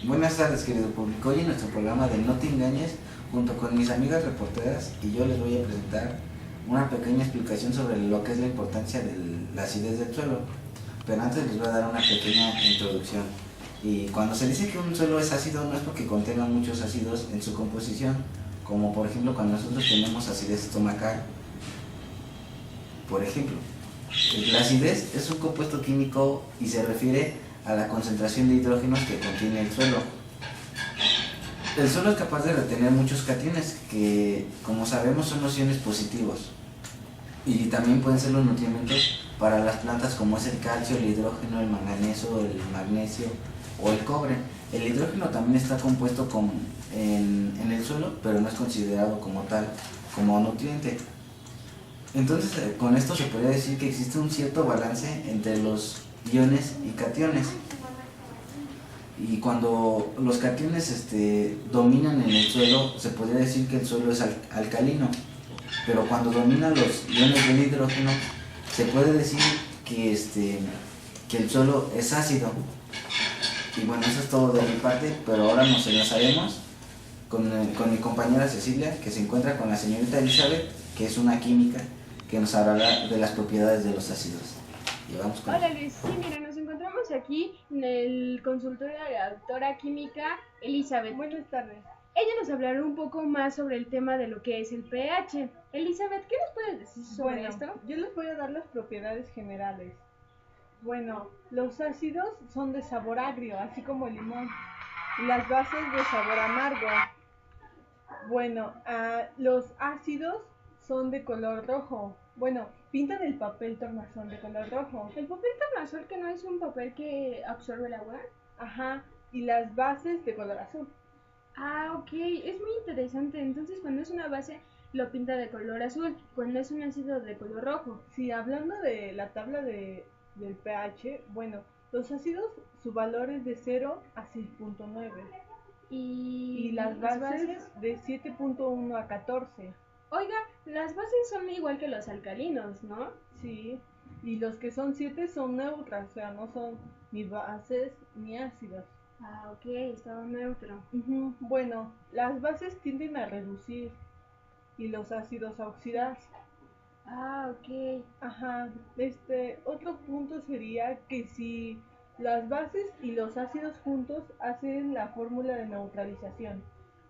Buenas tardes, querido público. Hoy en nuestro programa de No te engañes, junto con mis amigas reporteras y yo les voy a presentar una pequeña explicación sobre lo que es la importancia de la acidez del suelo. Pero antes les voy a dar una pequeña introducción. Y cuando se dice que un suelo es ácido, no es porque contenga muchos ácidos en su composición, como por ejemplo cuando nosotros tenemos acidez estomacal. Por ejemplo, la acidez es un compuesto químico y se refiere a la concentración de hidrógenos que contiene el suelo. El suelo es capaz de retener muchos cationes que, como sabemos, son los iones positivos y también pueden ser los nutrimentos para las plantas, como es el calcio, el hidrógeno, el manganeso, el magnesio o el cobre. El hidrógeno también está compuesto en el suelo, pero no es considerado como tal, como nutriente. Entonces, con esto se podría decir que existe un cierto balance entre los iones y cationes. Y cuando los cationes dominan en el suelo, se podría decir que el suelo es alcalino. Pero cuando dominan los iones del hidrógeno, se puede decir que el suelo es ácido. Y bueno, eso es todo de mi parte, pero ahora nos enlazaremos con mi compañera Cecilia, que se encuentra con la señorita Elizabeth, que es una química, que nos hablará de las propiedades de los ácidos. Y vamos con Hola Luis, sí, mira, nos encontramos aquí en el consultorio de la doctora química Elizabeth. Buenas tardes. Ella nos hablará un poco más sobre el tema de lo que es el pH. Elizabeth, ¿qué nos puedes decir sobre esto? Yo les voy a dar las propiedades generales. Bueno, los ácidos son de sabor agrio, así como el limón, y las bases de sabor amargo. Bueno, los ácidos son de color rojo. Bueno, pintan el papel tornasol de color rojo. ¿El papel tornasol, que no es un papel que absorbe el agua? Ajá, y las bases de color azul. Ah, ok, es muy interesante. Entonces, cuando es una base, lo pinta de color azul, cuando es un ácido de color rojo. Sí, hablando de la tabla del pH, bueno, los ácidos, su valor es de 0 a 6.9. Y las bases de 7.1 a 14. Oiga, las bases son igual que los alcalinos, ¿no? Sí, y los que son 7 son neutras, o sea, no son ni bases ni ácidos. Ah, ok, estaba neutro. Bueno, las bases tienden a reducir y los ácidos a oxidarse. Ah, ok. Ajá, otro punto sería que si las bases y los ácidos juntos hacen la fórmula de neutralización.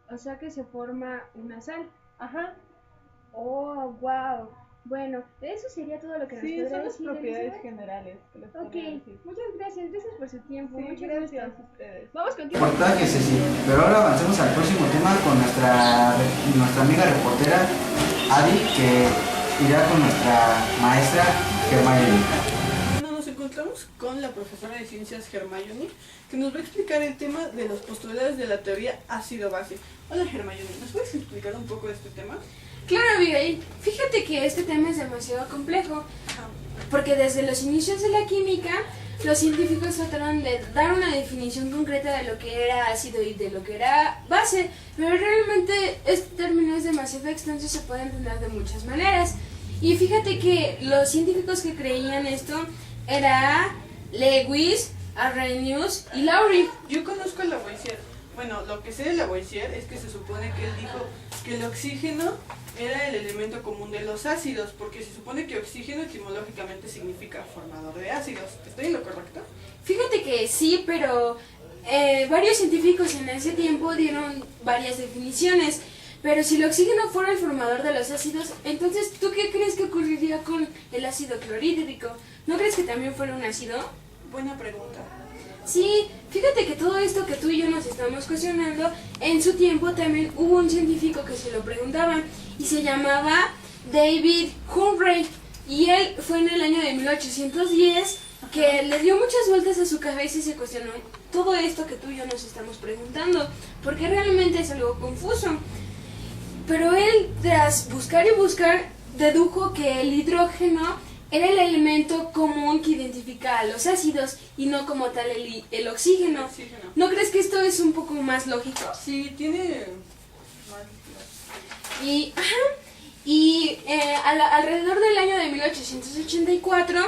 O sea que se forma una sal. Ajá. Oh, wow. Bueno, eso sería todo lo que nos podría decir. Sí, son las propiedades generales que les podría decir. Muchas gracias por su tiempo. Sí, muchas gracias a ustedes. Vamos contigo. reportaje, Ceci. Pero ahora avancemos al próximo tema con nuestra amiga reportera Adi, que irá con nuestra maestra Hermione. Bueno, nos encontramos con la profesora de ciencias Hermione, que nos va a explicar el tema de los postulados de la teoría ácido-base. Hola Hermione, ¿nos puedes explicar un poco de este tema? Claro, Abigail. Fíjate que este tema es demasiado complejo, porque desde los inicios de la química, los científicos trataron de dar una definición concreta de lo que era ácido y de lo que era base, pero realmente este término es demasiado extenso y se puede entender de muchas maneras. Y fíjate que los científicos que creían esto era Lewis, Arrhenius y Lowry. Yo conozco a Lavoisier. Bueno, lo que sé de Lavoisier es que se supone que él dijo que el oxígeno era el elemento común de los ácidos, porque se supone que oxígeno etimológicamente significa formador de ácidos. ¿Estoy en lo correcto? Fíjate que sí, pero varios científicos en ese tiempo dieron varias definiciones. Pero si el oxígeno fuera el formador de los ácidos, entonces, ¿tú qué crees que ocurriría con el ácido clorhídrico? ¿No crees que también fuera un ácido? Buena pregunta. Sí, fíjate que todo esto que tú y yo nos estamos cuestionando, en su tiempo también hubo un científico que se lo preguntaba y se llamaba David Humboldt, y él fue en el año de 1810 que le dio muchas vueltas a su cabeza y se cuestionó todo esto que tú y yo nos estamos preguntando, porque realmente es algo confuso. Pero él, tras buscar y buscar, dedujo que el hidrógeno era el elemento común que identifica a los ácidos y no como tal el oxígeno. ¿No crees que esto es un poco más lógico? Sí, tiene más. Alrededor del año de 1884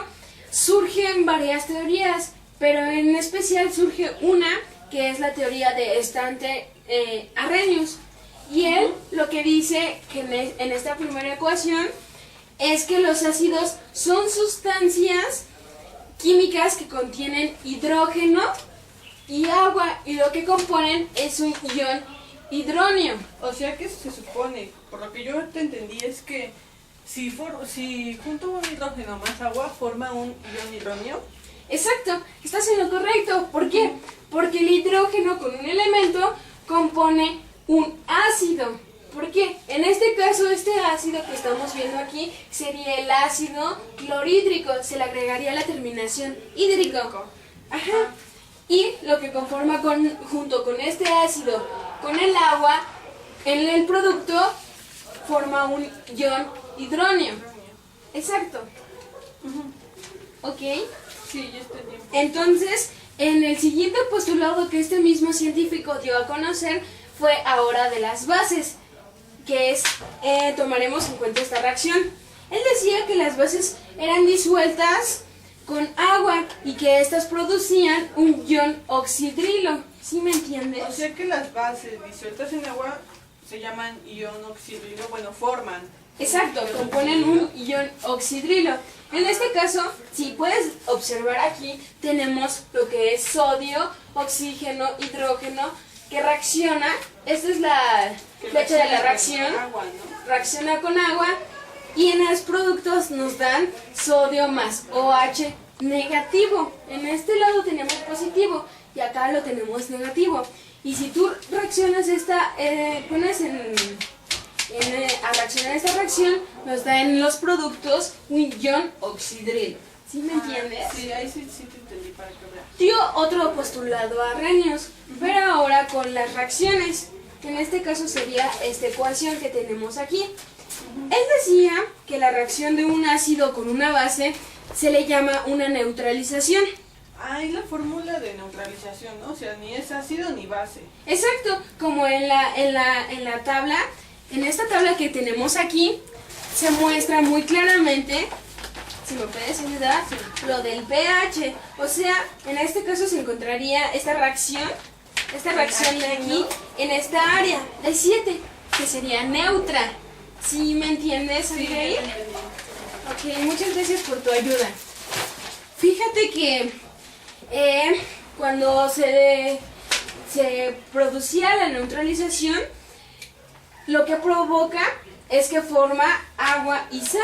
surgen varias teorías, pero en especial surge una que es la teoría de Stante Arrhenius. Y él lo que dice que en esta primera ecuación es que los ácidos son sustancias químicas que contienen hidrógeno y agua, y lo que componen es un ion hidronio. O sea que se supone, por lo que yo te entendí, es que si junto un hidrógeno más agua forma un ion hidronio. Exacto, estás en lo correcto. ¿Por qué? Porque el hidrógeno con un elemento compone un ácido. ¿Por qué? En este caso, este ácido que estamos viendo aquí sería el ácido clorhídrico. Se le agregaría la terminación hídrico. Ajá. Y lo que conforma junto con este ácido, con el agua, en el producto, forma un ion hidronio. Exacto. ¿Ok? Sí, ya entendí. Entonces, en el siguiente postulado que este mismo científico dio a conocer fue ahora de las bases, que es, tomaremos en cuenta esta reacción. Él decía que las bases eran disueltas con agua y que estas producían un ion oxidrilo. ¿Sí me entiendes? O sea que las bases disueltas en agua se llaman ion oxidrilo, bueno, forman. Exacto, componen un ion oxidrilo. En este caso, si puedes observar aquí, tenemos lo que es sodio, oxígeno, hidrógeno, que reacciona. Esta es la flecha de la reacción. Agua, ¿no? Reacciona con agua y en los productos nos dan sodio más OH negativo. En este lado tenemos positivo y acá lo tenemos negativo. Y si tú reaccionas pones a reaccionar esta reacción, nos da en los productos un ion oxidrilo. ¿Sí me entiendes? Sí, ahí sí te entendí para que veas. Dio otro postulado a Arrhenius, pero ahora con las reacciones. En este caso sería esta ecuación que tenemos aquí. Él decía que la reacción de un ácido con una base se le llama una neutralización. Ah, y la fórmula de neutralización, ¿no? O sea, ni es ácido ni base. Exacto, como en la tabla, en esta tabla que tenemos aquí, se muestra muy claramente, si me puedes ayudar, lo del pH. O sea, en este caso se encontraría esta reacción de aquí, en esta área, de 7, que sería neutra. ¿Sí me entiendes, Abigail? Ok, muchas gracias por tu ayuda. Fíjate que cuando se producía la neutralización, lo que provoca es que forma agua y sal.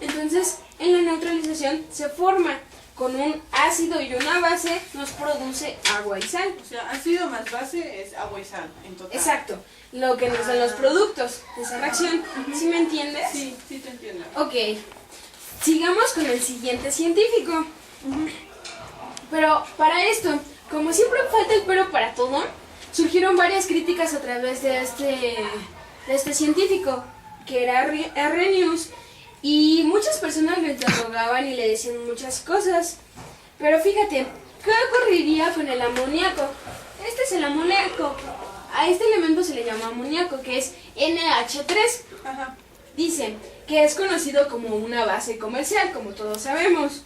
Entonces, en la neutralización se forma con un ácido y una base, nos produce agua y sal. O sea, ácido más base es agua y sal, en total. Exacto, lo que nos dan los productos de esa reacción. ¿Sí me entiendes? Sí, sí te entiendo. Ok, sigamos con el siguiente científico. Pero para esto, como siempre falta el pero para todo, surgieron varias críticas a través de este científico, que era Arrhenius, y muchas personas lo interrogaban y le decían muchas cosas. Pero fíjate, ¿qué ocurriría con el amoníaco? Este es el amoníaco. A este elemento se le llama amoníaco, que es NH3. Ajá. Dice que es conocido como una base comercial, como todos sabemos.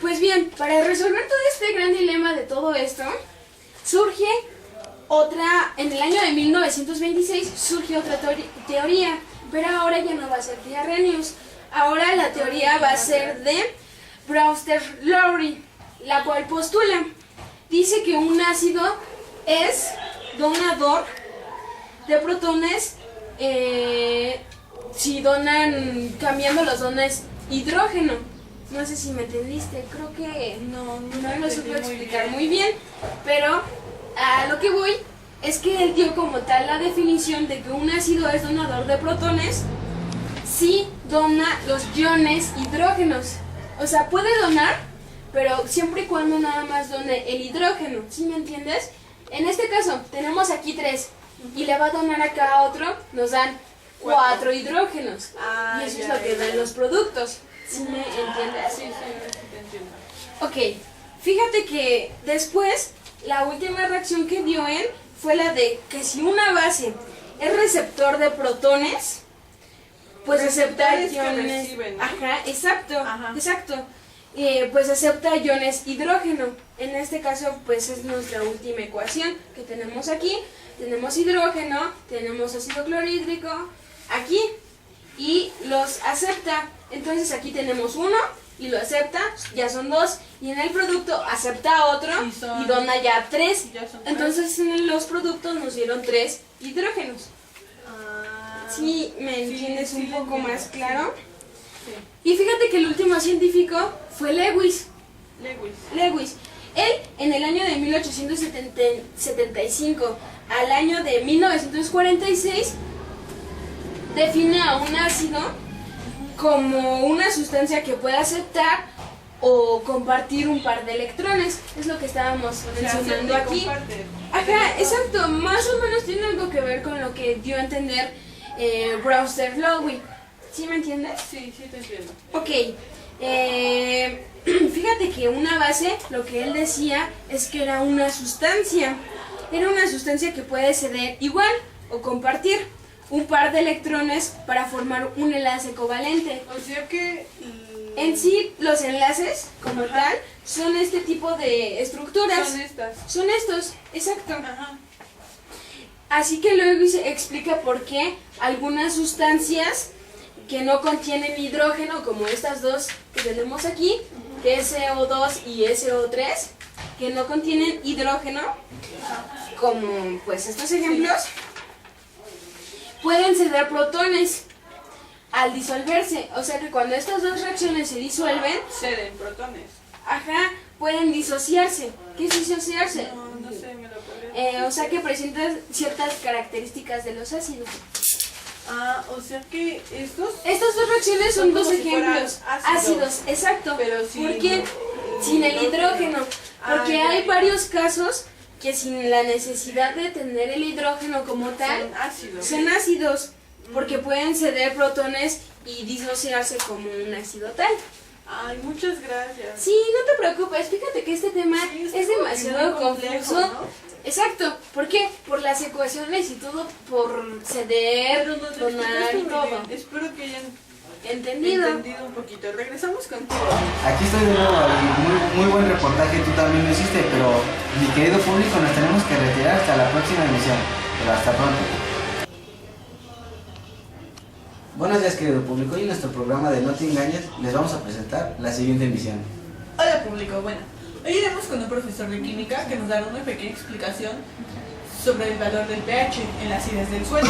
Pues bien, para resolver todo este gran dilema de todo esto, en el año de 1926 surge otra teoría, pero ahora ya no va a ser de Arrhenius. Ahora la teoría va a ser de Brewster-Lowry, la cual dice que un ácido es donador de protones si cambiando los dones hidrógeno. No sé si me entendiste, creo que no lo supe explicar muy bien, pero a lo que voy es que él dio como tal la definición de que un ácido es donador de protones si dona los iones hidrógenos. O sea, puede donar, pero siempre y cuando nada más done el hidrógeno. ¿Sí me entiendes? En este caso, tenemos aquí 3 y le va a donar acá a otro, nos dan 4 hidrógenos. Ah, y eso es lo que dan los productos. ¿Sí me entiendes? Sí, te entiendo. Ok, fíjate que después, la última reacción que dio él fue la de que si una base es receptor de protones, pues receptar Receptores que iones. reciben, ¿no? Ajá, exacto, Ajá. exacto. pues acepta iones hidrógeno. En este caso pues es nuestra última ecuación que tenemos aquí. Tenemos hidrógeno, tenemos ácido clorhídrico aquí y los acepta. Entonces aquí tenemos uno y lo acepta, ya son dos, y en el producto acepta otro y dona ya tres. Entonces en los productos nos dieron 3 hidrógenos. ¿Sí me entiendes un poco más claro? Sí. Y fíjate que el último científico fue Lewis. Lewis. Él, en el año de 1875 al año de 1946, define a un ácido como una sustancia que puede aceptar o compartir un par de electrones. Es lo que estábamos mencionando aquí. Ajá, exacto. Más o menos tiene algo que ver con lo que dio a entender Brewster-Lowry. ¿Sí me entiendes? Sí, sí te entiendo. Ok. Fíjate que una base, lo que él decía es que era una sustancia. Era una sustancia que puede ceder igual o compartir un par de electrones para formar un enlace covalente. O sea que... En sí, los enlaces, como tal, son este tipo de estructuras. Son estas. Son estos, exacto. Ajá. Así que luego se explica por qué algunas sustancias que no contienen hidrógeno, como estas dos que tenemos aquí, que es CO2 y SO3, que no contienen hidrógeno, como pues estos ejemplos, pueden ceder protones al disolverse. O sea que cuando estas dos reacciones se disuelven, Ceden protones. ajá, pueden disociarse. ¿Qué es disociarse? No sé, me lo podría... O sea que presentan ciertas características de los ácidos. O sea que estos... Estas dos reacciones son Como dos si fueran ejemplos. ácidos. Exacto. Pero sin- ¿Por qué? Sin el hidrógeno. Porque ya. hay varios casos que sin la necesidad de tener el hidrógeno como tal, Son ácidos. son ácidos. Porque pueden ceder protones y disociarse como un ácido tal. Ay, muchas gracias. Sí, no te preocupes. Fíjate que este tema Sí, es como que demasiado muy complejo, confuso. ¿no? Exacto. ¿Por qué? Por las ecuaciones y todo, por ceder, Pero nos donar y explicaste muy todo. bien. Espero que hayan ¿Entendido? entendido un poquito. Regresamos contigo. Aquí estoy de nuevo, Ali. Muy buen reportaje, tú también lo hiciste, pero mi querido público, nos tenemos que retirar hasta la próxima emisión. Pero hasta pronto. Buenos días, querido público. Hoy en nuestro programa de No te engañes les vamos a presentar la siguiente emisión. Hola público, bueno, hoy iremos con un profesor de química que nos dará una pequeña explicación sobre el valor del pH en la acidez del suelo.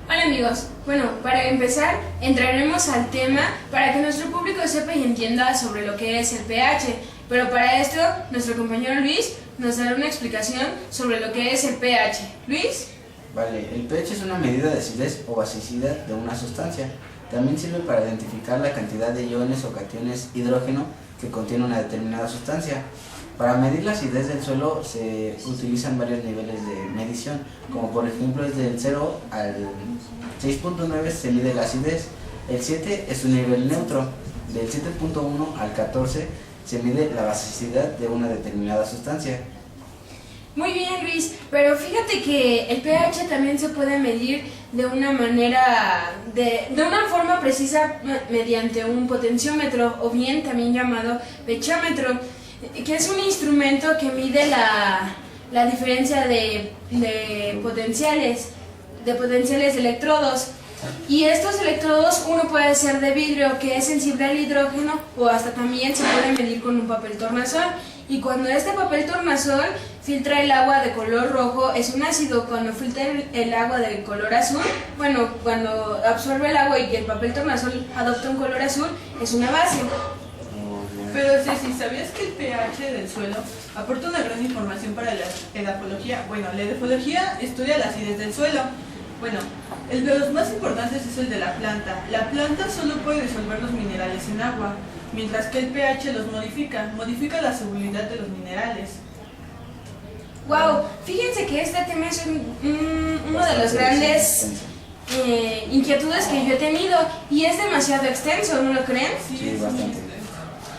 Hola amigos, bueno, para empezar entraremos al tema para que nuestro público sepa y entienda sobre lo que es el pH, pero para esto nuestro compañero Luis nos dará una explicación sobre lo que es el pH. Luis. Vale, el pH es una medida de acidez o basicidad de una sustancia. También sirve para identificar la cantidad de iones o cationes hidrógeno que contiene una determinada sustancia. Para medir la acidez del suelo se utilizan varios niveles de medición, como por ejemplo desde el 0 al 6.9 se mide la acidez, el 7 es un nivel neutro, del 7.1 al 14 se mide la basicidad de una determinada sustancia. Muy bien Luis, pero fíjate que el pH también se puede medir de una manera, de una forma precisa mediante un potenciómetro o bien también llamado pechómetro, que es un instrumento que mide la diferencia de potenciales de electrodos. Y estos electrodos uno puede ser de vidrio, que es sensible al hidrógeno, o hasta también se puede medir con un papel tornasol. Y cuando este papel tornasol filtra el agua de color rojo, es un ácido. Cuando filtra el agua de color azul, bueno, cuando absorbe el agua y el papel tornasol adopta un color azul, es una base. Pero Ceci, ¿sabías que el pH del suelo aporta una gran información para la edafología? Bueno, la edafología estudia la acidez del suelo. Bueno, el de los más importantes es el de la planta. La planta solo puede disolver los minerales en agua, mientras que el pH los modifica la solubilidad de los minerales. Wow, fíjense que este tema es uno de los grandes inquietudes que yo he tenido y es demasiado extenso, ¿no lo creen? Sí, bastante.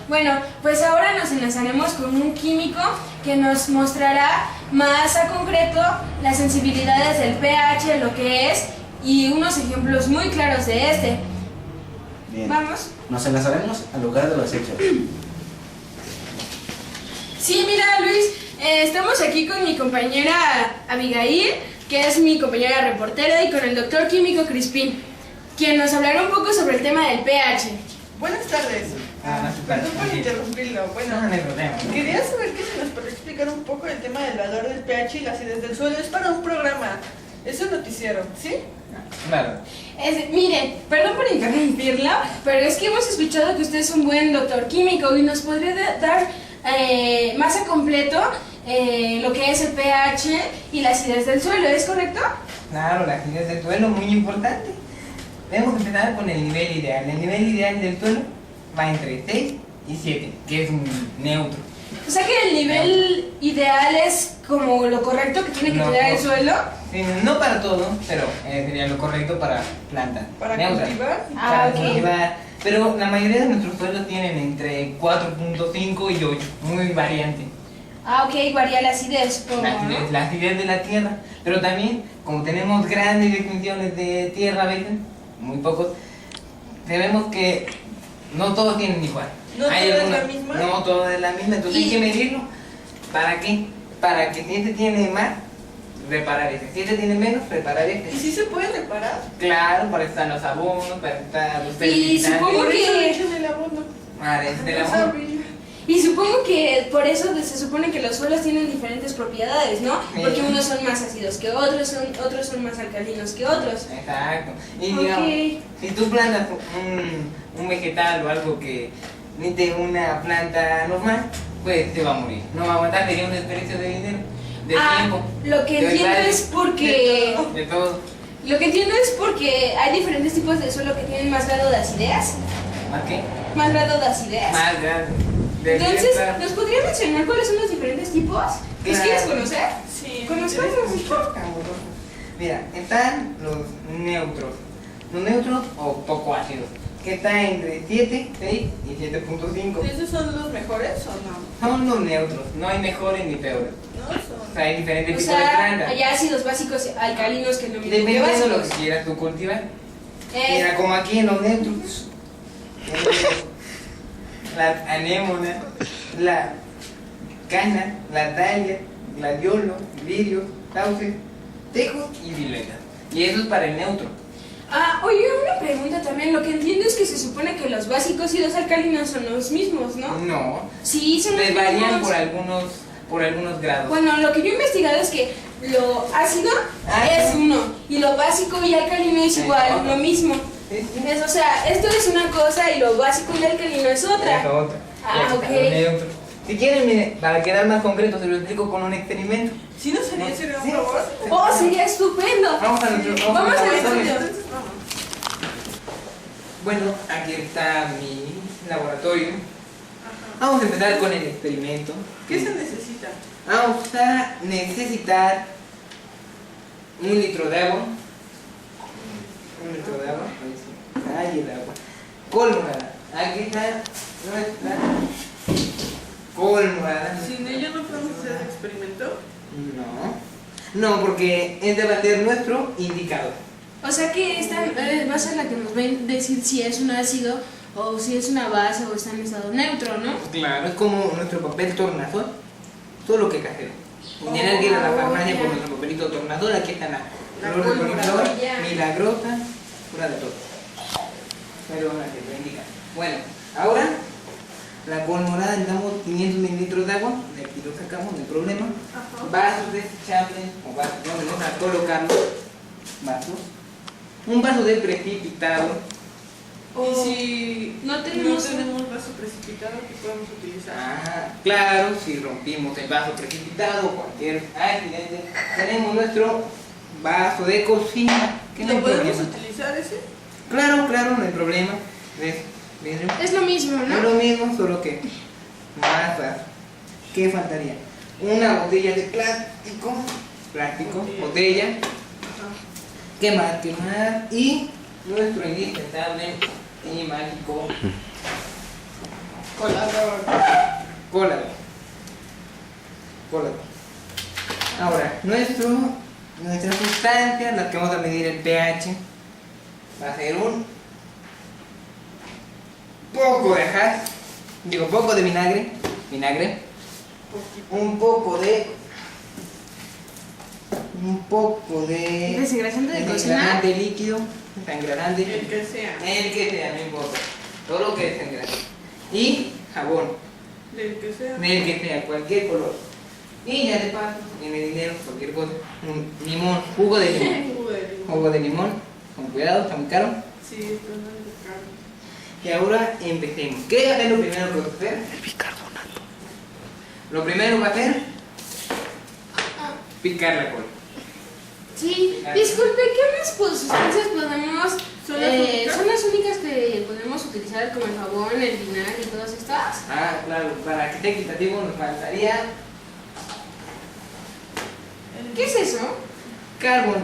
Bueno, pues ahora nos enlazaremos con un químico que nos mostrará más a concreto las sensibilidades del pH, lo que es, y unos ejemplos muy claros de este. Bien. Vamos. Nos enlazaremos al lugar de los hechos. Sí, mira, Luis, estamos aquí con mi compañera Abigail, que es mi compañera reportera, y con el doctor químico Crispín, quien nos hablará un poco sobre el tema del pH. Buenas tardes. Perdón por interrumpirlo. Bueno, No hay problema. quería saber que se nos podría explicar un poco el tema del valor del pH y la acidez del suelo. Es para un programa, es un noticiero, ¿sí? Claro. Mire, perdón por interrumpirla, pero es que hemos escuchado que usted es un buen doctor químico y nos podría dar más a completo lo que es el pH y la acidez del suelo, ¿es correcto? Claro, la acidez del suelo muy importante. Debemos empezar con el nivel ideal. El nivel ideal del suelo va entre 6 y 7, que es un neutro. O sea que el nivel ideal es como lo correcto que tiene que No, tener el no. suelo. Sí, no para todo, pero sería lo correcto para plantas. Para neutras. cultivar. Ah, Para ok. cultivar. Pero la mayoría de nuestros suelos tienen entre 4.5 y 8, muy variante. Ah, ok, varía la acidez, supongo, ¿no? La acidez de la tierra. Pero también, como tenemos grandes extensiones de tierra a veces, muy pocos, sabemos que no todos tienen igual. ¿No Hay todo es algunos- la misma? No todo es la misma, entonces hay que medirlo. ¿Para qué? Para que si este tiene más, reparar este. Si este tiene menos, reparar ¿Y este. si se puede reparar? Claro, para eso están los abonos, para eso están los Y fertilizantes. supongo Por eso que- le echan el abono. Para eso del No abono. sabía. Y supongo que por eso se supone que los suelos tienen diferentes propiedades, ¿no? Porque Sí. unos son más ácidos que otros, otros son más alcalinos que otros. Exacto. Y Ok. digamos, si tú plantas un vegetal o algo que necesite una planta normal, pues se va a morir. No va a aguantar, sería un desperdicio de dinero, de tiempo. Lo que de entiendo valor, es porque... de todo. Lo que entiendo es porque hay diferentes tipos de suelo que tienen más grado de acidez. ¿Más qué? Más grado de acidez. Más grande. Entonces, ¿nos podría mencionar cuáles son los diferentes tipos? ¿Los Claro. quieres conocer? Sí. Conozcamos. Mira, están los neutros. Los neutros o poco ácidos, que están entre 7, 6 y 7.5. ¿Esos son los mejores o no? Son los neutros, no hay mejores ni peores. No O son. sea, hay diferentes O tipos de sea, plantas. hay ácidos básicos alcalinos que no me Dependiendo de lo que quieras tú cultivar. Mira, como aquí en los neutros. La anémona, la cana, la dalia, gladiolo, lirios, sauces, tejos y violetas. Y eso es para el neutro. Oye, una pregunta también. Lo que entiendo es que se supone que los básicos y los alcalinos son los mismos, ¿no? No, Sí, son los se varían mismos. por algunos grados. Bueno, lo que yo he investigado es que lo ácido Ah, es sí. uno y lo básico y alcalino es igual, otro. lo mismo. Sí, sí. O sea, esto es una cosa y lo básico y alcalino es otra. Es otra. Ah, Y aquí ok. está lo neutro. Si quieren, mire, para quedar más concreto, se lo explico con un experimento. ¿Sí nos sería sería un Sí. favor? Oh, sería estupendo. Vamos a nuestro Vamos al laboratorio. estudio. Entonces vamos. Bueno, aquí está mi laboratorio. Ajá. Vamos a empezar con el experimento. ¿Qué se necesita? Vamos a necesitar 1 litro de agua. 1 litro de agua. Ahí el agua. Col morada. Aquí está nuestra col morada. ¿Sin ella no podemos hacer el experimento? No, porque es de valer nuestro indicador. O sea que esta va a ser la que nos va a decir si es un ácido o si es una base o está en estado neutro, ¿no? Claro, es como nuestro papel tornasol, solo que casero. Tener que ir a la farmacia por nuestro papelito tornasol, aquí está la flor de coliflor, ya. milagrosa, pura de todo. Pero ahora que lo indica. Bueno, ahora la col morada necesitamos 500 mililitros de agua, de aquí lo sacamos, no hay problema. Ajá. Vasos desechables, o vasos, vamos a colocarlos, vasos. Un vaso de precipitado. Y si no tenemos- vaso precipitado que podemos utilizar. Ah, claro, si rompimos el vaso precipitado, cualquier accidente, tenemos nuestro vaso de cocina. Que no hay ¿Lo podemos problema. utilizar ese? Claro, claro, no hay problema. ¿Ves? ¿Vidrio? Es lo mismo, Es ¿no? lo mismo, solo que más vaso. ¿Qué faltaría? Una botella de plástico. Plástico, botella. Ajá. Quemar. Y nuestro indispensable y mágico Colador. colador. Colador. Ahora, nuestra sustancia, la que vamos a medir el pH, va a ser un poco de ajas, digo, poco de vinagre, un poco de Desengrasante de cocina. desengrasante líquido, desengrasante, El que sea. no importa, todo lo que desengrase, y jabón, Del que sea. del que sea, cualquier color, y ya de paso, en el dinero, cualquier cosa, un limón, jugo de limón, jugo de limón, con cuidado, está muy caro. Sí, esto no es de carne. Y ahora empecemos. ¿Qué va a ser lo primero que vas a hacer? El bicarbonato. Lo primero va a ser picar la cola. Sí, disculpe, ¿qué más sustancias podemos... ¿Son las únicas? son las únicas que podemos utilizar como el jabón, el vinagre y todas estas? Ah, claro, para que esté equitativo nos faltaría ¿Qué es eso?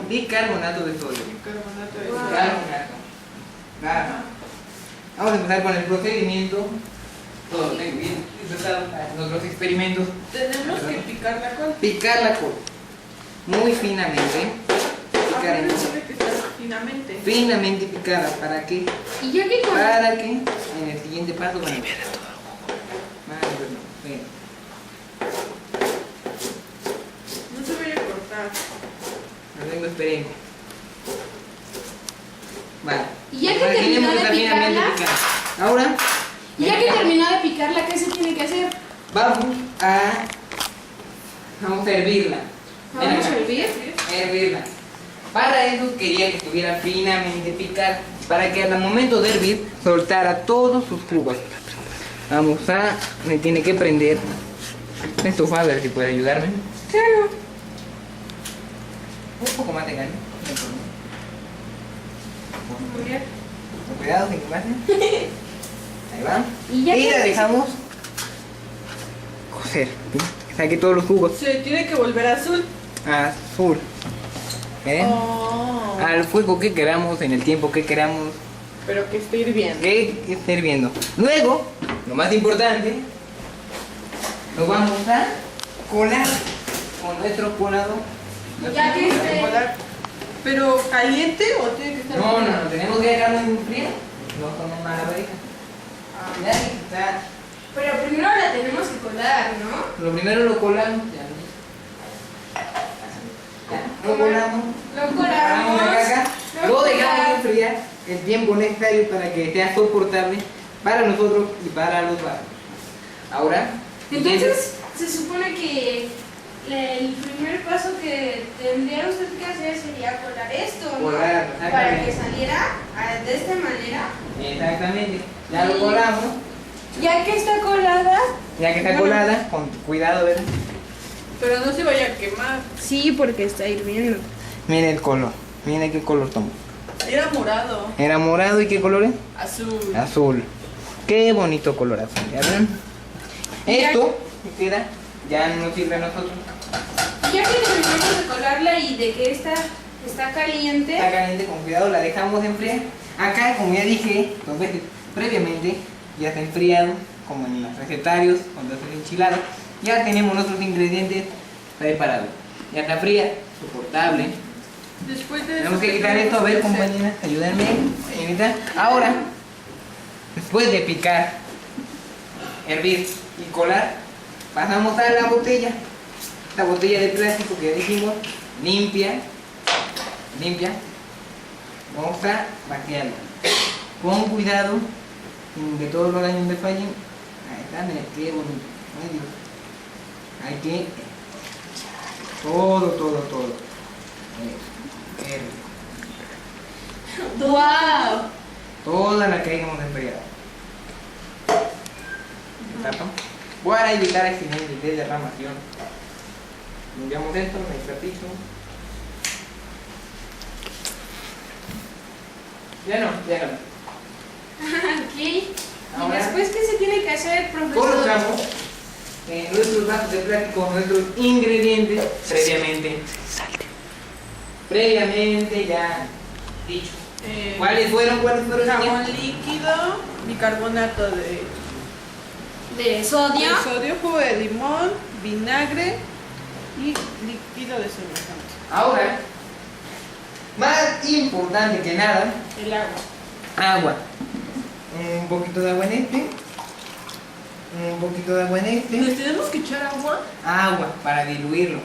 bicarbonato de sodio. Bicarbonato de Wow. sodio. Carbonato. Nada. Vamos a empezar con el procedimiento. Todo tengo bien empezado para nuestros experimentos. Tenemos que picar la col. Picar la cola. Muy finamente. Picar Ahora tiene que estar finamente. finamente picada. ¿Para qué? Y ya que con... Para que en el siguiente paso van a No se vaya a cortar. no tengo esperemos. Vale. Y ya que Ahora terminó tenemos de esta finamente picarla, picada. Ahora y ya que terminó de picarla, ¿qué se tiene que hacer? vamos a hervirla. Ven Vamos acá. a hervir. Hervirla. Para eso quería que estuviera finamente picada, para que al momento de hervir soltara todos sus jugos. Vamos a, me tiene que prender la estufa, a ver si puede ayudarme. Claro. Un poco más de ganas. Muy bien. Con cuidado, sin quemarse. Ahí va. Y ya que- la dejamos cocer. Que saque todos los jugos. Se tiene que volver azul. Azul. ¿Ven? Oh. Al fuego que queramos, en el tiempo que queramos, Pero que esté hirviendo. que esté hirviendo. Luego, lo más importante, lo vamos a colar con nuestro colador. Ya que esté... ¿Pero caliente o tiene que estar No, frío? tenemos que dejarlo en frío. No somos malabaristas. Ya que está. Pero primero la tenemos que colar, ¿no? Lo primero lo colamos. Ya, lo colamos. Lo Agarramos la colamos. caja, lo dejamos enfriar el tiempo necesario para que sea soportable para nosotros y para los vasos. Ahora, Entonces, se supone que el primer paso que tendría usted que hacer sería colar esto, ¿no? Colar, Para exactamente. que saliera de esta manera. exactamente, ya lo colamos, Ya que está colada. ya que está colada, con cuidado, ¿verdad? Pero no se vaya a quemar. Sí, porque está hirviendo. Miren el color, miren qué color tomó. Era morado. Era morado y qué color es? Azul. Azul. Qué bonito color azul, ¿ya ven? Esto que queda ya no nos sirve a nosotros. Ya que terminamos de colarla y de que esta está caliente. Está caliente, con cuidado, la dejamos enfriar. Acá, como ya dije dos veces previamente, ya está enfriado, como en los recetarios, cuando hacen enchiladas. Ya tenemos nuestros ingredientes preparados. Ya está fría, soportable. Después de Tenemos eso, que ¿qué quitar esto, a ver tenemos que hacer? compañeras, ayúdenme. Señorita. Ahora, después de picar, hervir y colar, pasamos a la botella. La botella de plástico que ya dijimos, limpia. Vamos a vaciarla. Con cuidado, sin que todos los daños me fallen. Ahí está, mira, qué bonito. Ay, Dios. Hay que... Todo. Qué rico. ¡Wow! Toda la que hayamos enfriado. ¿Tapa? Para evitar accidentes de derramación. Limpiamos esto, el platito. Ya no. Ok. ¿Y Ahora- después qué se tiene que hacer, profesor? Colocamos en nuestros vasos de plástico nuestros ingredientes previamente ya dicho. ¿Cuáles fueron, Jabón señor? líquido, bicarbonato de De sodio. sodio, jugo de limón, vinagre y líquido de desengrasante. Ahora, más importante que nada, El agua. agua. Un poquito de agua en este. Un poquito de agua en ¿Les este. tenemos que echar agua? Agua para diluirlo.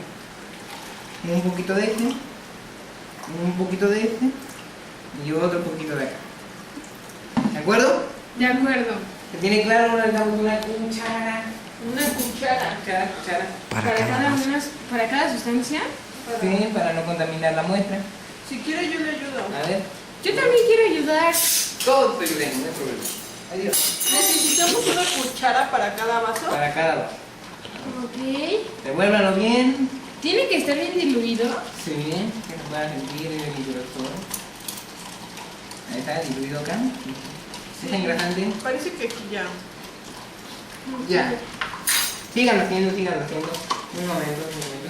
Un poquito de este. Un poquito de este. Y otro poquito de acá. ¿De acuerdo? De acuerdo. ¿Se tiene claro? Ahora le damos una cuchara. Una cuchara. Cuchara. Para cada sustancia. Sí, para no contaminar la muestra. Si quiere yo le ayudo. A ver. Yo también quiero ayudar. Todos te ayudemos, no hay problema. Adiós. Necesitamos una cuchara para cada vaso. Para cada vaso. Ok. Revuélvanlo bien. Tiene que estar bien diluido. Sí, que se pueda sentir el hidrosol. Ahí está, diluido acá. ¿Es engrasante? Parece que aquí ya. Ya. Síganlo haciendo, síganlo haciendo. Un momento.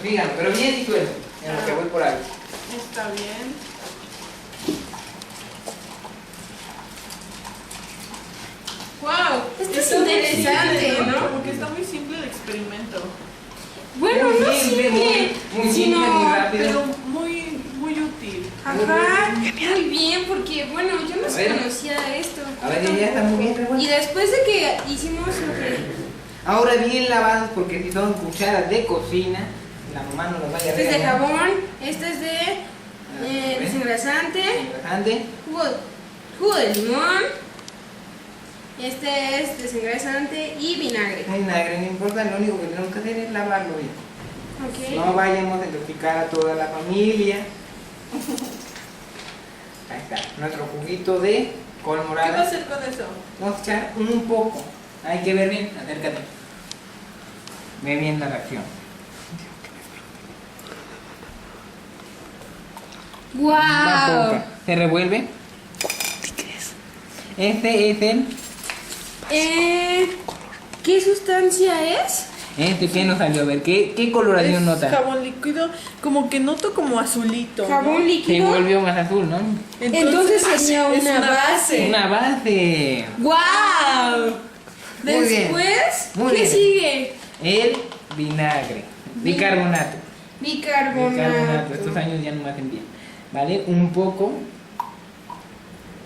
Síganlo, pero bien disuelto. En lo que voy por ahí. Está bien. Wow, esto es Está muy interesante, simple, ¿no? Porque está muy simple el experimento. Bueno, Muy no simple, simple, muy simple, muy sino... rápido. Pero muy útil. Ajá, muy bien, porque bueno, yo no A ver. conocía esto. A ver, ya está muy bien Y revuelto. después de que hicimos lo que... Ahora bien lavados, porque si son cucharas de cocina, la mamá no los vaya a Este es de regañar. jabón, este es de desengrasante, Engrasante. jugo de limón, este es desengrasante y vinagre. Vinagre, no importa, lo único que tenemos que hacer es lavarlo bien. Ok. No vayamos a intoxicar a toda la familia. Ahí está, nuestro juguito de col ¿Qué va a morada. hacer con eso? Vamos a echar un poco. Hay que ver bien, acércate. Ve bien la reacción. Va ¡Wow! poca. Se revuelve. Este es el. ¿Qué sustancia es? Este que nos salió a ver. ¿Qué coloración Es nota? jabón líquido, como que noto como azulito. ¿no? Jabón Se líquido. volvió más azul, ¿no? Entonces sería es una base. Una base. ¡Wow! Muy bien. Después, Muy ¿qué bien. sigue? El vinagre. Bicarbonato. Bicarbonato. Estos años ya no me hacen bien. ¿Vale? Un poco.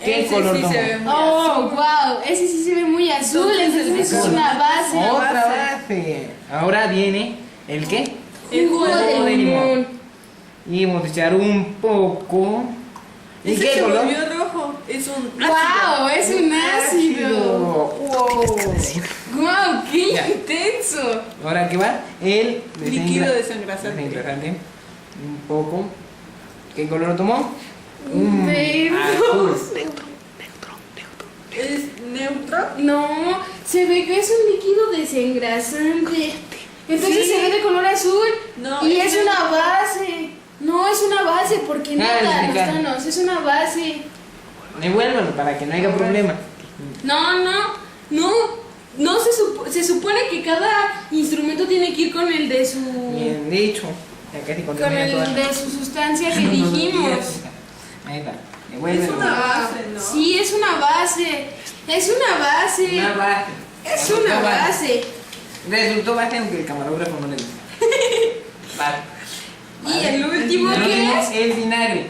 ¿Qué Ese color sí tomó? se ve muy Oh, azul. wow, ese sí se ve muy azul, entonces es azul. una base. Otra base. Ahora viene el qué? El Jugo jugo de de limón. limón. Y vamos a echar un poco. ¿Y Ese qué se color? volvió rojo. Es un Wow, es un ácido. Wow. Wow, qué Ya. intenso. Ahora qué va el líquido desengrasante. desengrasante. Un poco. ¿Qué color tomó? Verde. Azul. ¿Es neutro? No, se ve que es un líquido desengrasante. Entonces Sí. se ve de color azul. No, Y es es una neutro. base. No es una base porque Ah, nada, es los explicar. tanos, es una base. Devuélvanlo para que no haya problema. No se supone que cada instrumento tiene que ir con el de su Bien dicho. Ya casi con contamina el toda. de su sustancia que No nos dijimos. olvides. Ahí está. Devuélvelo. Es una base, ¿no? Sí, es una base. Es una base. Una base. Es una base. Resultó base aunque el camarógrafo no le gusta. Vale. Y el último, El ¿qué último, es? el vinagre.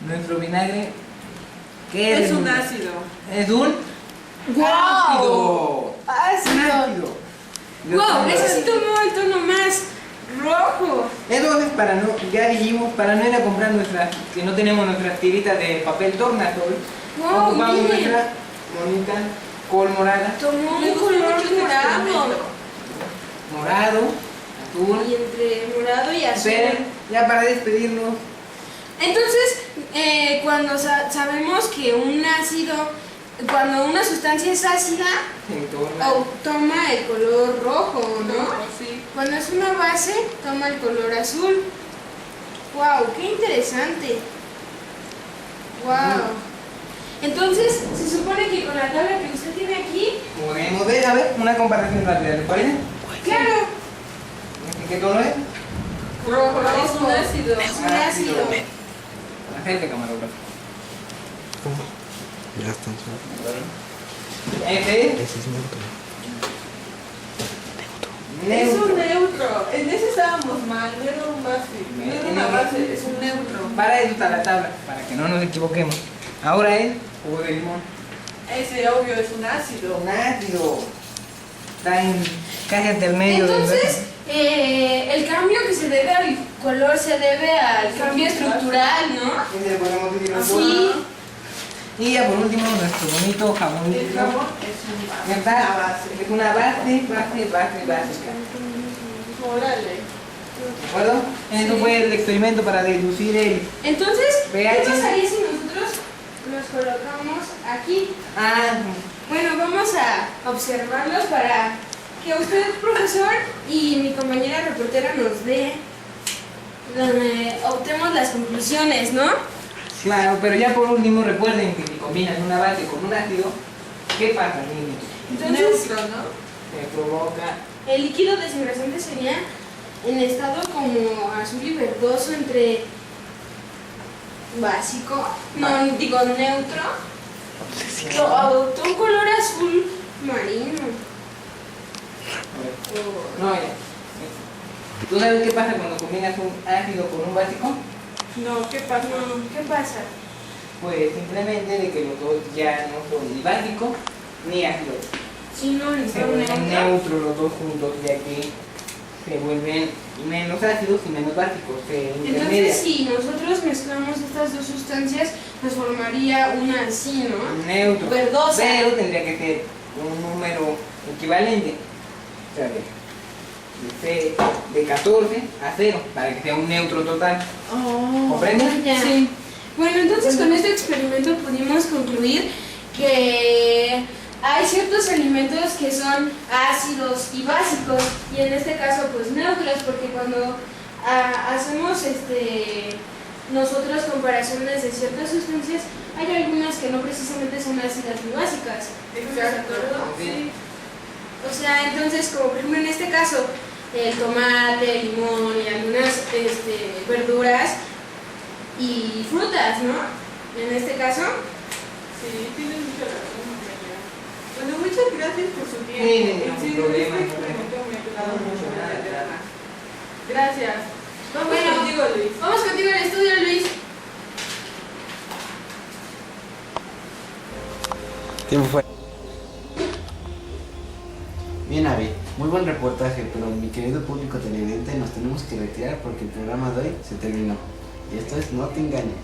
Nuestro vinagre. ¿Qué es? Es el un vinagre? ácido. Es un ¡Wow! ácido. Ácido. Yo ¡Wow! tomo Ese sí ácido. tomó el tono más rojo. Entonces, para no, ya dijimos, para no ir a comprar nuestras, que no tenemos nuestras tiritas de papel tornasol, Wow, ocupamos miren. nuestra bonita col morada, Tomó Me un gusta color mucho este morado. experimento. morado, azul. Y entre morado y azul. Esperen, ya para despedirnos, Entonces, cuando sabemos que un ácido, cuando una sustancia es ácida, se torna toma el color rojo, ¿no? Sí. Cuando es una base, toma el color azul. ¡Wow! ¡Qué interesante! ¡Wow! Entonces, se supone que con la tabla que usted tiene aquí, podemos ver, a ver, una comparación rápida, ¿le parece? claro, ¿Qué tono es? Rojo. Es un ácido. es un ácido. Acércate, camarógrafo. Ya están sueltos. Este es Ese es neutro. Es un neutro. neutro. En ese estábamos mal. No era un base. No era una base. Es un neutro. Para eso está la tabla, para que no nos equivoquemos. Ahora es jugo de limón. Ese obvio es un ácido. Un ácido. Está en casi hasta el medio del Entonces, el cambio que se debe al color se debe al cambio estructural, ¿no? Y le podemos decir un Sí. Y ya por último, nuestro bonito jabón El líquido. jabón es una ¿Verdad? base. Es una básica. Órale. ¿De acuerdo? Eso Sí. fue el experimento para deducir el Entonces, ¿qué pH. pasaría si nosotros los colocamos aquí? Ah, Bueno, vamos a observarlos para que usted, profesor, y mi compañera reportera nos dé, optemos las conclusiones, ¿no? claro, pero ya por último recuerden que si combinan una base con un ácido, ¿qué pasa, niños? Entonces, Neutro, ¿no? Se provoca. el líquido desengrasante sería en estado como azul y verdoso entre básico, no, digo neutro, adoptó un color azul marino. No, ya. ¿Tú sabes qué pasa cuando combinas un ácido con un básico? No, ¿qué pasa? No, ¿qué pasa? Pues simplemente de que los dos ya no son ni básico ni ácido. Si no, Se necesito vuelven neutro. neutros los dos juntos, ya que se vuelven menos ácidos y menos básicos. Se intermedian. Entonces, si nosotros mezclamos estas dos sustancias, nos formaría una así, ¿no? Neutro. Verdosa. Pero tendría que ser un número equivalente. O sea, de 14 a 0, para que sea un neutro total. ¿Comprenden? Ya. Sí. Bueno, entonces con este experimento pudimos concluir que hay ciertos alimentos que son ácidos y básicos, y en este caso pues neutros, porque cuando hacemos nosotros comparaciones de ciertas sustancias, hay algunas que no precisamente son ácidas ni básicas. ¿Estás de acuerdo? Sí. O sea, entonces, como por ejemplo en este caso, el tomate, el limón y algunas verduras y frutas, ¿no? En este caso. Sí, tienes mucha razón, compañera. Bueno, muchas gracias por su tiempo. Sí, En no serio, problema, este no problema. experimento me ha ayudado mucho en la Nada, terapia. Gracias. Vamos Bueno. contigo, Luis. Vamos contigo al estudio, Luis. Tiempo fue. Bien, Avi, muy buen reportaje, pero mi querido público televidente, nos tenemos que retirar porque el programa de hoy se terminó. Y esto es No Te Engañes.